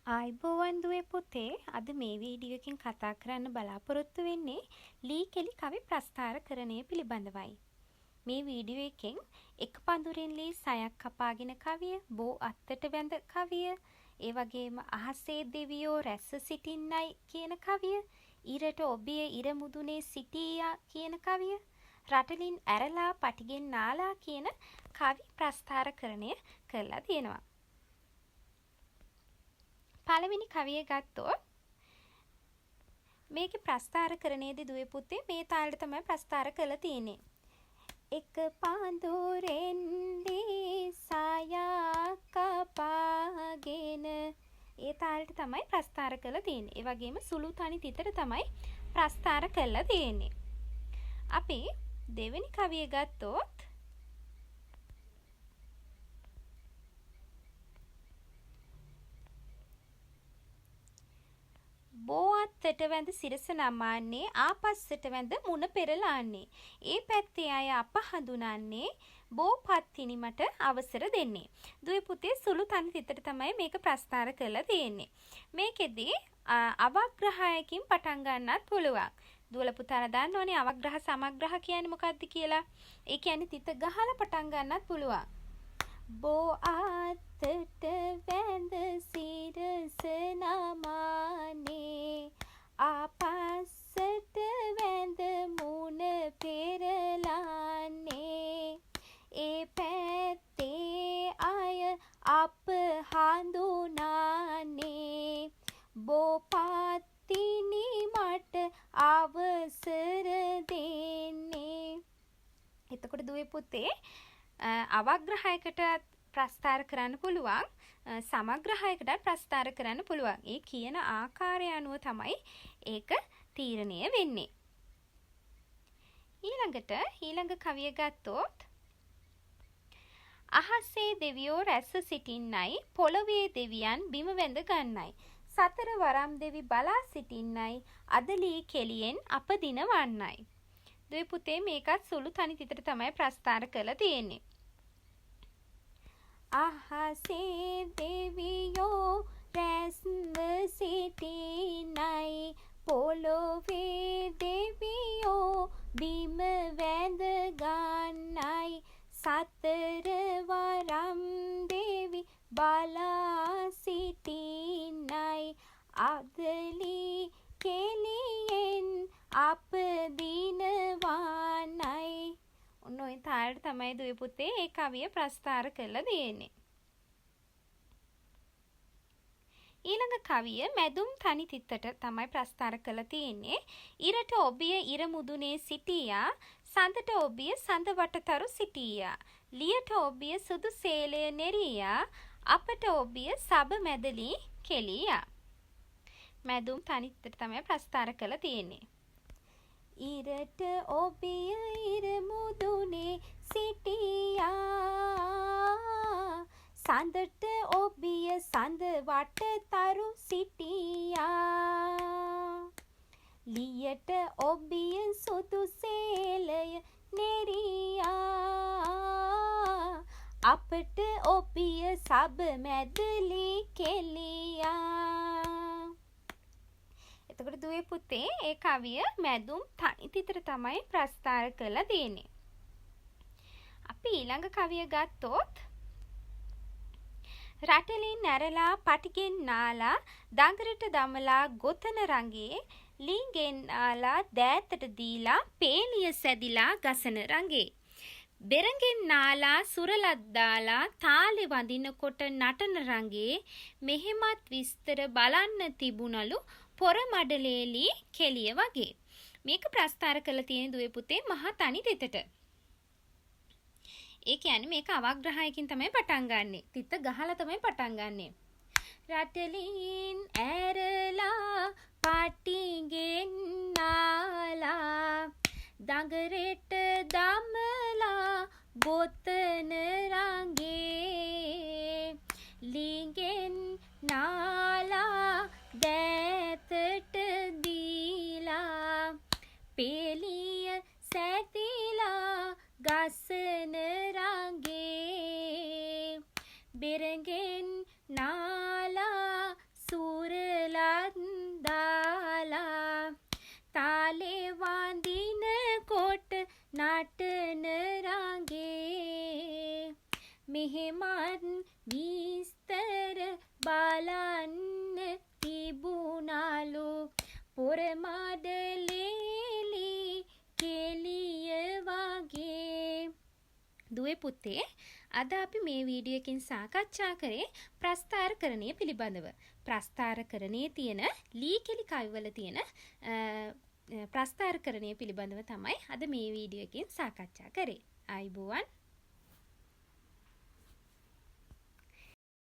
ආයිබෝවන් දුවේ පුතේ අද මේ වීඩියෝ එකෙන් කතා කරන්න බලාපොරොත්තු වෙන්නේ ලී කෙලි කවි ප්‍රස්ථාරකරණය පිළිබඳවයි. මේ වීඩියෝ එකෙන් එක පඳුරෙන් ලී සයක් කපාගෙන කවිය, බෝ අත්තට වැඳ කවිය, ඒ වගේම අහසේ දෙවියෝ රැස්ව සිටින්නයි කියන කවිය, ඉරට ඔබිය ඉර මුදුනේ සිටීයා කියන කවිය, රටලින් ඇරලා පටිගෙන් නාලා කියන කවි ප්‍රස්ථාරකරණය කරලා තියෙනවා. පළවෙනි කවිය ගත්තොත් මේකේ ප්‍රස්ථාරකරණයේදී දුවේ පුතේ මේ තාලෙට තමයි ප්‍රස්ථාර කරලා තියෙන්නේ. එක පඳුරෙන් ලී සයක් කපාගෙන ඒ තාලෙට තමයි ප්‍රස්ථාර කරලා තියෙන්නේ. ඒ වගේම සුළු තනි තිතට තමයි ප්‍රස්ථාර කරලා තියෙන්නේ. අපි දෙවෙනි කවිය ගත්තොත් බෝ අත්තට වැඳ සිරස නමාන්නේ ආපස්සට වැඳ මුණ පෙරලාන්නේ. ඒ පැත්තේ අය අප හඳුනන්නේ බෝ පත්තිනි මට අවසර දෙන්නේ. දුවේ පුතේ සුළු තනි තිතට තමයි මේක ප්‍රස්ථාර කරලා තියෙන්නේ. මේකෙදී අවග්‍රහයකින් පටන් ගන්නත් පුළුවන්. දුවල පුතාලා දන්නවනේ අවග්‍රහ සමග්‍රහ කියන්නේ මොකක්ද කියලා. ඒ කියන්නේ තිත ගහලා පටන් ගන්නත් පුළුවන්. බෝ අත්තට වැඳ සිරස නමානේ ආපස්සට වැඳ මුණ පෙරලාන්නේ. ඒ පැත්තේ අය අප හඳුනන්නේ බෝ පත්තිනි මට අවසර දෙන්නේ. එතකොට දුවේ පුතේ අවග්‍රහයකට ප්‍රස්ථාර කරන්න පුළුවන්, සමග්‍රහයකට ප්‍රස්ථාර කරන්න පුළුවන්. ඒ කියන ආකාරය අනුව තමයි ඒක තීරණය වෙන්නේ. ඊළඟ කවිය ගත්තොත් අහසේ දෙවියෝ රැස්ව සිටින්නයි පොළොවේ දෙවියන් බිම වැඳ ගන්නයි සතර වරම් දෙවි බලා සිටින්නයි අද ලී කෙලියෙන් අප දිනවන්නයි. දුවේ පුතේ මේකත් සුළු තනි තිතට තමයි ප්‍රස්ථාර කරලා තියෙන්නේ. අහසේ දෙවියෝ රැස්ව සිටින්නයි පොළොවේ දෙවියෝ බිම වැඳ ගන්නයි සතර වරම් දෙවි බලා සිටින්නයි අද ලී කෙලියෙන් අප දිනවන්නයි. ඔන්න ඔය තාලෙට තමයි දුවේ පුතේ ඒ කවිය ප්‍රස්ථාර කරලා තියෙන්නේ. ඊළඟ කවිය මැදුම් තනි තිත්තට තමයි ප්‍රස්ථාර කරලා තියෙන්නේ. ඉරට ඔබිය ඉර මුදුනේ සිටියා, සඳට ඔබිය සඳ වටතරු සිටියා, ලියට ඔබිය සුදු සේලය නෙරියා, අපට ඔබිය සබ මැදලී කෙලියා. මැදුම් තනි තිත්තට තමයි ප්‍රස්ථාර කරලා තියෙන්නේ. ඉරට ඔබිය ඉර මුදුනේ සිටියා, සඳට ඔබිය සඳ වටතරු සිටියා, ලියට ඔබිය සුදු සේලය නෙරියා, අපට ඔබිය සබ මැදලී කෙලියා. එතකොට දුවේ පුතේ ඒ කවිය මැදුම් තනි තිතට තමයි ප්‍රස්ථාර කරලා තියෙන්නේ. අපි ඊළඟ කවිය ගත්තොත් රටලින් ඇරලා පටිගෙන් නාලා දඟරට දමලා ගොතන රංගේ ලීගෙන් නාලා දෑතට දීලා පේලිය සැදිලා ගසන රංගේ බෙරඟෙන් නාලා සුරලත් දාලා තාලෙ වඳිනකොට නටන රංගේ මෙහෙමත් විස්තර බලන්න තිබුණලු පොර මඩලේලී කෙලිය වගේ. මේක ප්‍රස්ථාර කරලා තියෙන දුවේ පුතේ මහා තනි තිතට. ඒ කියන්නේ මේක අවග්‍රහයකින් තමයි පටන් ගන්නෙ. තිත ගහලා තමයි පටන් ගන්නෙ. රටලින් ඇරලා පටිගෙන් නාලා දඟරෙට දමලා ගොතන රංගේ ලීගෙන් නාලා දෑතට දීලා පෙලිය සැදිලා ගසන රංගේ බෙරගෙන් නාලා සු මෙහෙමත් විස්තර බලන්න තිබුණලු පොරමඩලේලි කෙලිය වගේ. දුවේ පුතේ අද අපි මේ වීඩියෝ එකකින් සාකච්ඡා කරේ ප්‍රස්ථාරකරණය පිළිබඳව. ප්‍රස්ථාරකරණයේ තියෙන ලී කෙලි කවිවල තියෙන ප්‍රස්ථාරකරණය පිළිබඳව තමයි අද මේ වීඩියෝ එකකින් සාකච්ඡා කරේ. ආයුබෝවන්.